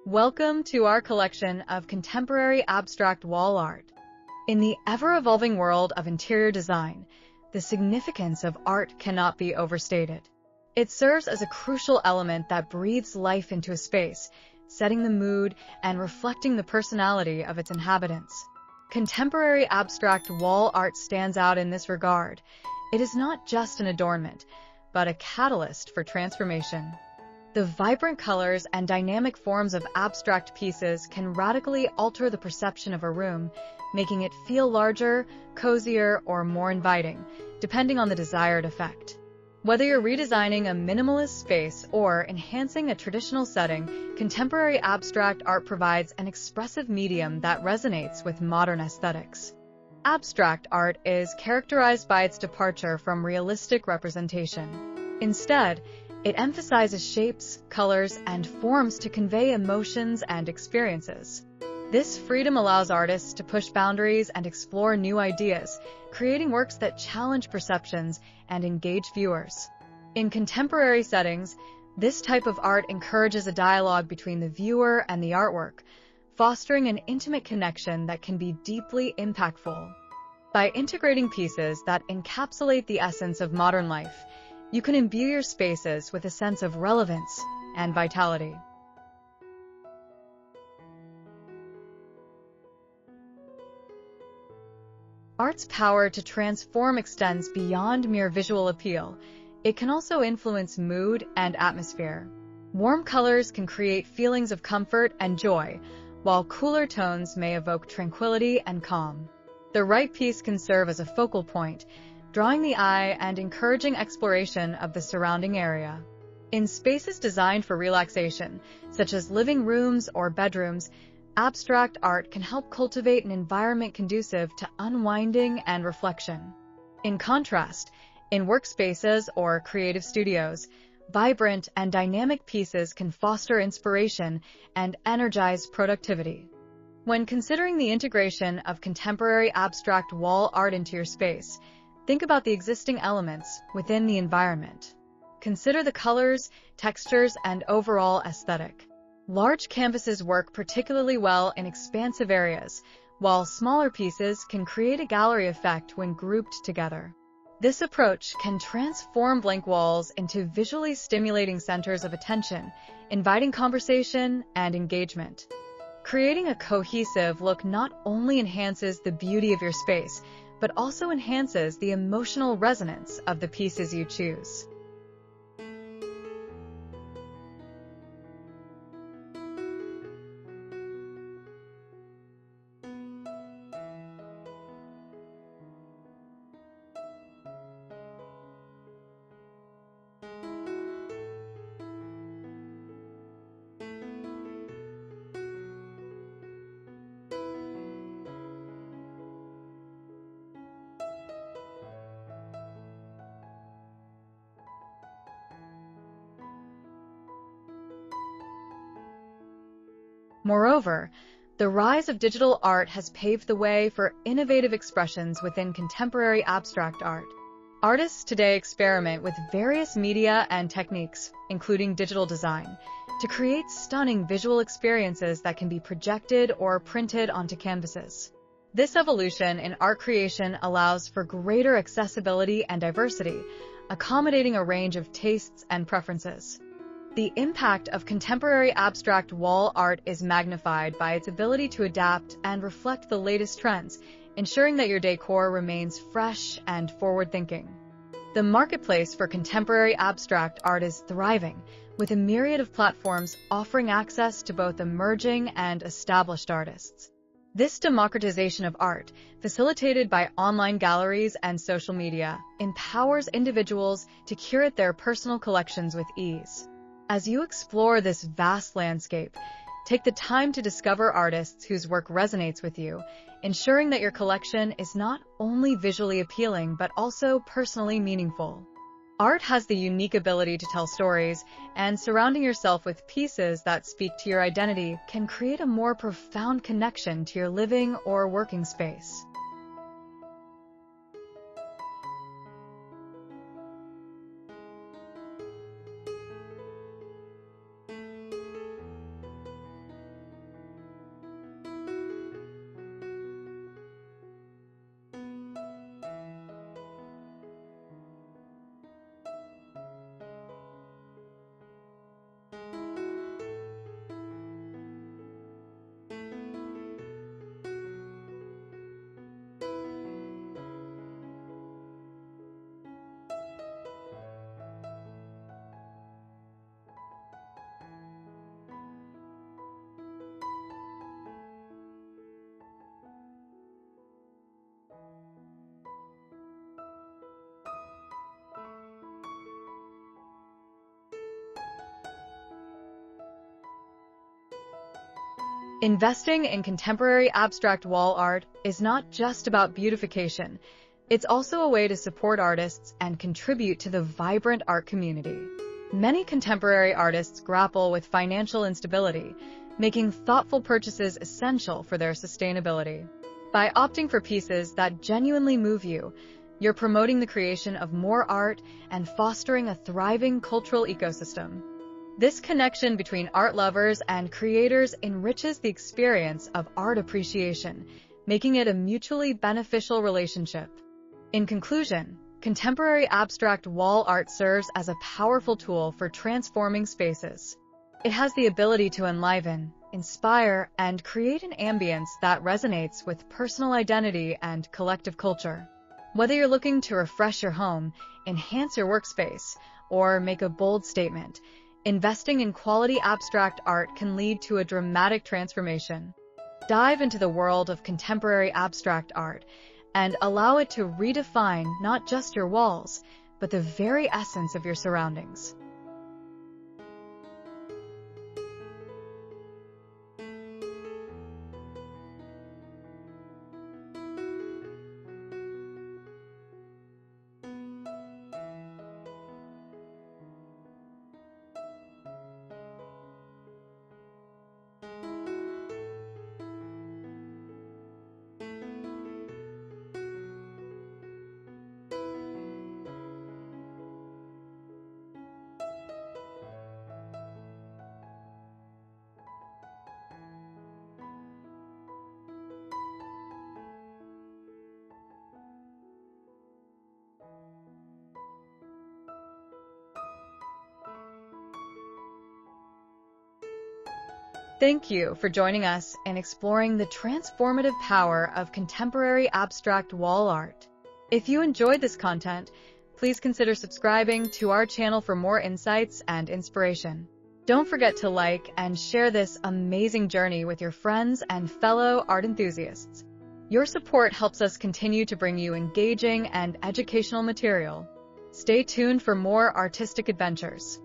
Welcome to our collection of contemporary abstract wall art. In the ever-evolving world of interior design, the significance of art cannot be overstated. It serves as a crucial element that breathes life into a space, setting the mood and reflecting the personality of its inhabitants. Contemporary abstract wall art stands out in this regard. It is not just an adornment, but a catalyst for transformation. The vibrant colors and dynamic forms of abstract pieces can radically alter the perception of a room, making it feel larger, cozier, or more inviting, depending on the desired effect. Whether you're redesigning a minimalist space or enhancing a traditional setting, contemporary abstract art provides an expressive medium that resonates with modern aesthetics. Abstract art is characterized by its departure from realistic representation. Instead, it emphasizes shapes, colors, and forms to convey emotions and experiences. This freedom allows artists to push boundaries and explore new ideas, creating works that challenge perceptions and engage viewers. In contemporary settings, this type of art encourages a dialogue between the viewer and the artwork, fostering an intimate connection that can be deeply impactful. By integrating pieces that encapsulate the essence of modern life, you can imbue your spaces with a sense of relevance and vitality. Art's power to transform extends beyond mere visual appeal. It can also influence mood and atmosphere. Warm colors can create feelings of comfort and joy, while cooler tones may evoke tranquility and calm. The right piece can serve as a focal point, drawing the eye and encouraging exploration of the surrounding area. In spaces designed for relaxation, such as living rooms or bedrooms, abstract art can help cultivate an environment conducive to unwinding and reflection. In contrast, in workspaces or creative studios, vibrant and dynamic pieces can foster inspiration and energize productivity. When considering the integration of contemporary abstract wall art into your space, think about the existing elements within the environment. Consider the colors, textures, and overall aesthetic. Large canvases work particularly well in expansive areas, while smaller pieces can create a gallery effect when grouped together. This approach can transform blank walls into visually stimulating centers of attention, inviting conversation and engagement. Creating a cohesive look not only enhances the beauty of your space, but also enhances the emotional resonance of the pieces you choose. Moreover, the rise of digital art has paved the way for innovative expressions within contemporary abstract art. Artists today experiment with various media and techniques, including digital design, to create stunning visual experiences that can be projected or printed onto canvases. This evolution in art creation allows for greater accessibility and diversity, accommodating a range of tastes and preferences. The impact of contemporary abstract wall art is magnified by its ability to adapt and reflect the latest trends, ensuring that your decor remains fresh and forward-thinking. The marketplace for contemporary abstract art is thriving, with a myriad of platforms offering access to both emerging and established artists. This democratization of art, facilitated by online galleries and social media, empowers individuals to curate their personal collections with ease. As you explore this vast landscape, take the time to discover artists whose work resonates with you, ensuring that your collection is not only visually appealing but also personally meaningful. Art has the unique ability to tell stories, and surrounding yourself with pieces that speak to your identity can create a more profound connection to your living or working space. Investing in contemporary abstract wall art is not just about beautification. It's also a way to support artists and contribute to the vibrant art community. Many contemporary artists grapple with financial instability, making thoughtful purchases essential for their sustainability. By opting for pieces that genuinely move you, you're promoting the creation of more art and fostering a thriving cultural ecosystem. This connection between art lovers and creators enriches the experience of art appreciation, making it a mutually beneficial relationship. In conclusion, contemporary abstract wall art serves as a powerful tool for transforming spaces. It has the ability to enliven, inspire, and create an ambience that resonates with personal identity and collective culture. Whether you're looking to refresh your home, enhance your workspace, or make a bold statement, investing in quality abstract art can lead to a dramatic transformation. Dive into the world of contemporary abstract art and allow it to redefine not just your walls, but the very essence of your surroundings. Thank you for joining us in exploring the transformative power of contemporary abstract wall art. If you enjoyed this content, please consider subscribing to our channel for more insights and inspiration. Don't forget to like and share this amazing journey with your friends and fellow art enthusiasts. Your support helps us continue to bring you engaging and educational material. Stay tuned for more artistic adventures.